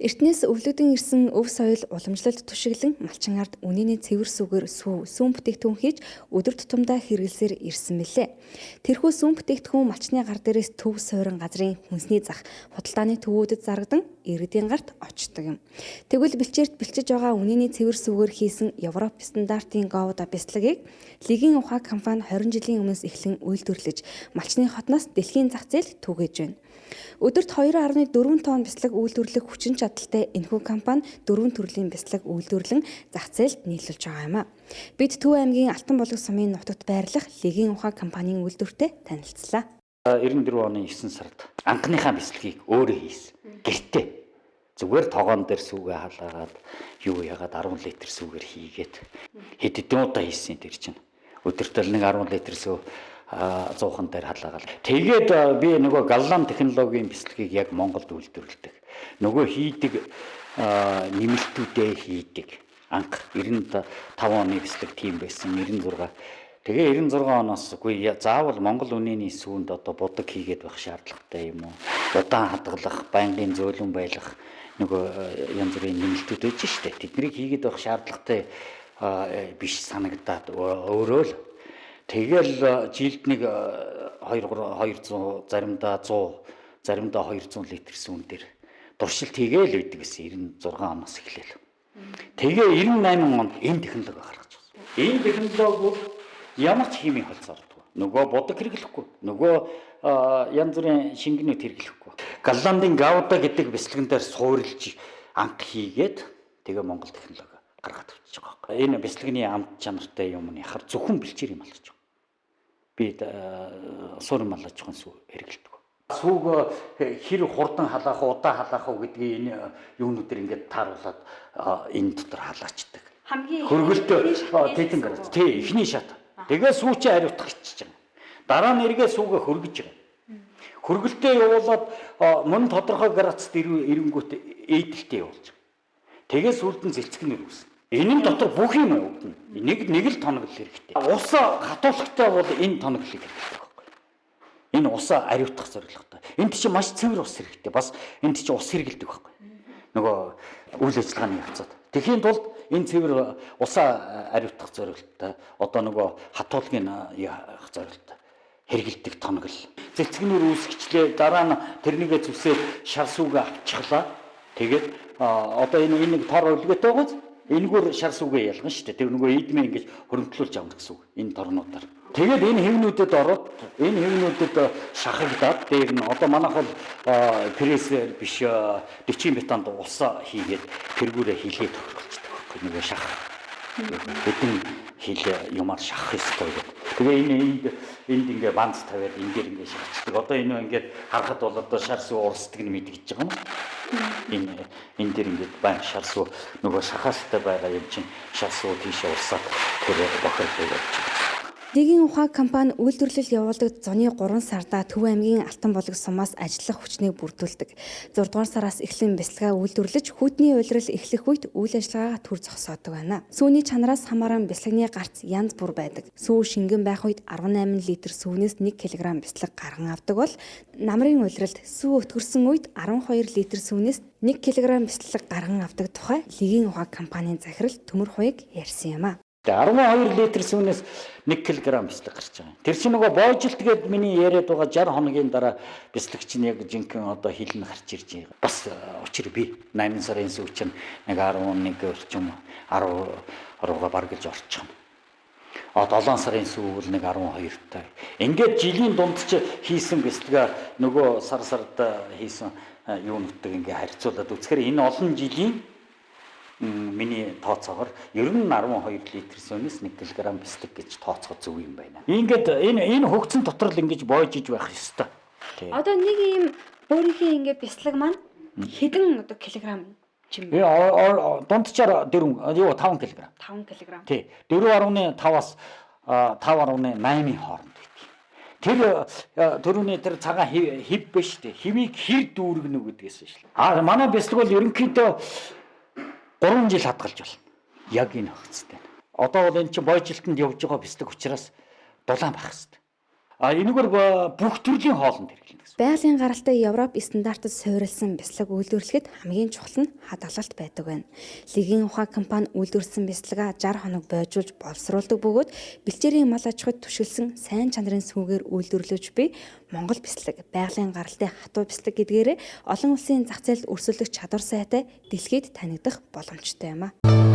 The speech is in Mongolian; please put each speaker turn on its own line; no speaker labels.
Эртнээс өвлөгдөн ирсэн өв соёл уламжлалт түшиглэн малчин ард үнэний цэвэр сүгээр сүүн бүтээгдэхүүн хийж өдөр тутамдаа хэрэглэсээр ирсэн мэлээ. Тэрхүү сүүн бүтээгдэхүүн малчны гар дээрээс төв сойрон газрын хүнсний зах худалдааны төвүүдэд зарагдан иргэдийн гарт очдог юм. Тэгвэл бэлчээрт бэлчиж байгаа үнэний цэвэр сүгээр хийсэн Европ стандартын говьда бяцлагийг Лигийн ухаан компани 20 жилийн өмнөөс эхлэн үйлдвэрлэж малчны хотноос дэлхийн зах зээлд түгээж байна. Өдөрт 2.4 тонн бяцлаг үйлдвэрлэх хүчин чадалтай энэхүү компани 4 төрлийн бяцлаг үйлдвэрлэн зах зээлд нийлүүлж байгаа юм а. Бид Төв аймгийн Алтан булаг сумын нутагт байрлах Лигийн ухаан компанийн үйлдвэртэй танилцлаа.
94 оны 9 сард анхныхаа бяцлагийг өөрөө хийсэн. Гэртээ зүгээр тогоон дээр сүүгээ халаагаад юу яагаад 10 литр сүүгээр хийгээд хэд хэдэн удаа хийсэн тэр чинь. Өдөрт л нэг 10 литр сүү 100хан дээр халаагаад. Тэгээд би нөгөө галлам технологийн бяцлагийг яг Монголд үйлдвэрлэдэг. Нөгөө хийдэг нэмэлтүүдээ хийдэг. Анх 95 оны бяцлаг тийм байсан. 96. Тэгээ 96 оноос үгүй заавал Монгол үнэний сүүнд одоо будаг хийгээд байх шаардлагатай юм уу? Удаан хадгалах, байнгын зөөлөн байлгах нөгөө янз бүрийн нэмэлтүүд байж штэ. Тэднийг хийгээд байх шаардлагатай биш санагдаад өөрөө л тэгэл жилд нэг 200 заримдаа 100 заримдаа 200 литр сүүн дээр дуршилт хийгээл үйдэг гэсэн 96 оноос эхлээл. Тэгээ 98 онд энэ технологи гаргаж байна. Энэ технологи бол ямар ч химийн холцоордгүй. Нөгөө бодог хэрэглэхгүй. Нөгөө янз бүрийн шингэнүүд хэрэглэхгүй. Голландын гауда гэдэг бяцлаган дээр суурилж анх хийгээд тэгээ Монгол технологи гаргаад авчиж байгаа юм. Энэ бяцлагны амт чанартай юм яхаар зөвхөн бэлчээр юм болж байгаа. Би суурин малаж байгаа сүү хэрэглэдэг. Сүүг хэр хурдан халаах, удаа халаах уу гэдгийг энэ юунуудэр ингээд тааруулаад энэ дотор халаачдаг.
Хамгийн
хөргөлтөө тэдэн гараад. Тий, эхний шат. Тэгээ сүү чи хариуцах гэж байгаа. Дараа нь эргээ сүүгээ хөргөж байгаа. Хөргөлтөө явуулаад мөн тодорхой градусд эрэнгүүт ээдэлтэй явуулж байгаа. Тэгээ сүлд нь зэлцгэнээр үүснэ. Энэ дотор бүх юм өвдөн. Нэг л тоног л хэрэгтэй. Ус хатуулагтай бол энэ тоног л хэрэгтэй байхгүй. Энэ ус ариутгах зорилготой. Энд чинь маш цэвэр ус хэрэгтэй. Бас энд чинь ус хэргэлдэг байхгүй. Нөгөө үйл ажиллагааны явцад. Тэхийн тулд энэ цэвэр ус ариутгах зорилготой. Одоо нөгөө хатуулагын яах зорилготой. Хэргэлдэг тоног л. Зэлцгэнээр үүсгэчлээ. Дараа нь тэрнийгээ зүсээд шар сүгэ авчихлаа. Тэгээд одоо энэ нэг тор өлгөтэй байгааз энэгээр шар сүгэ ялгана шүү дээ. Тэр нөгөө идмээ ингэж хөрөмтлүүлж авна гэсэн үг. Энэ торнуудаар. Тэгээд энэ хэвнүүдэд ороод энэ хэвнүүдэд шахагдаад дээр нь одоо манайх бол прессээр биш 40 бетонд ус хийгээд тэргүүрээ хилээд тохиролцдог байхгүй нөгөө шах. Бидний хил юмар шахах ёстой гэдэг. Тэгээ энд ингээ банц тавиад энэ дээр ингээ шахацдаг. Одоо энэ ингээд харахад бол одоо шар сүг урсдаг нь мэдгэж байгаа юм. Энэ дээр ингээд байн шар сүг нөгөө шахаастай байгаа юм чинь шар сүг тийшээ урсаад тэр бохирдол явж байгаа.
Лигийн ухаан компани үйлдвэрлэл явуулдаг зуны 3 сарда Төв аймгийн Алтан булаг сумаас ажиллах хүчнийг бүрдүүлдэг. 6 дугаар сараас эхлэн бяцлага үйлдвэрлэж хүйтний улирал эхлэх үед үйл ажиллагаагаа төр зогсоодог байна. Сүүний чанараас хамааран бяцлагны гарц янз бүр байдаг. Сүү шингэн байх үед 18 литр сүүнээс 1 кг бяцлаг гарган авдаг бол намрын улиралд сүү өтгөрсөн үед 12 литр сүүнээс 1 кг бяцлаг гарган авдаг тухай Лигийн ухаан компанийн захирал Төмөр Хуяг ярьсан юм а.
12 литр сүүнээс 1 кг бяцлаг гарч байгаа. Тэр чинь нөгөө боожилт гээд миний яриад байгаа 60 хоногийн дараа бяцлаг чинь яг жинхэнэ одоо хилэн гарч ирж байгаа. Бас учир би 8 сарын сүү чинь нэг 11 орчим 10 руугаа баргалж орчихно. 7 сарын сүү бол нэг 12 таа. Ингээд жилийн дунд чи хийсэн бяцлага нөгөө сард хийсэн юунуудтай ингээ харьцуулаад үзэхээр энэ олон жилийн миний тооцоогоор ер нь 12 литр сүүнээс 1 кг бяцлаг гэж тооцоход зөв юм байна. Ингээд энэ хөгцөн дотор л ингэж боожиж байх ёстой.
Одоо нэг ийм өөрийнхөө ингээ бяцлаг маань хэдэн одоо килограмм юм бэ?
Дундчаар 5 кг.
5 кг.
Тий. 4.5-аас 5.8-ийн хооронд байдаг. Тэр төрөний тэр цагаан хэв биш үү? Химийг хэр дүүргэнэ гэдгээс шил. Манай бяцлаг бол ерөнхийдөө 3 жил хадгалж болно. Яг энэ хөвцтэй. Одоо бол энэ чинь бойжилтанд явж байгаа бяцлаг учраас дулаан байх хэрэгтэй. Энэгээр бүх төрлийн хоолнд хэрэглэнэ гэсэн.
Байгалийн гаралтай Европ стандартад суурилсан бяцлаг үйлдвэрлэхэд хамгийн чухал нь хадгалалт байдаг байна. Лигийн ухаан компани үйлдвэрлэсэн бяцлагаа 60 хоног бойжуулж боловсруулдаг бөгөөд бэлчээрийн мал аж ахуйд түшиглсэн сайн чанарын сүүгээр үйлдвэрлэж буй Монгол бяцлаг байгалийн гаралтай хатуу бяцлаг гэдгээрээ олон улсын зах зээлд өрсөлдөх чадвар сайтай дэлхийд танигдах боломжтой юм а.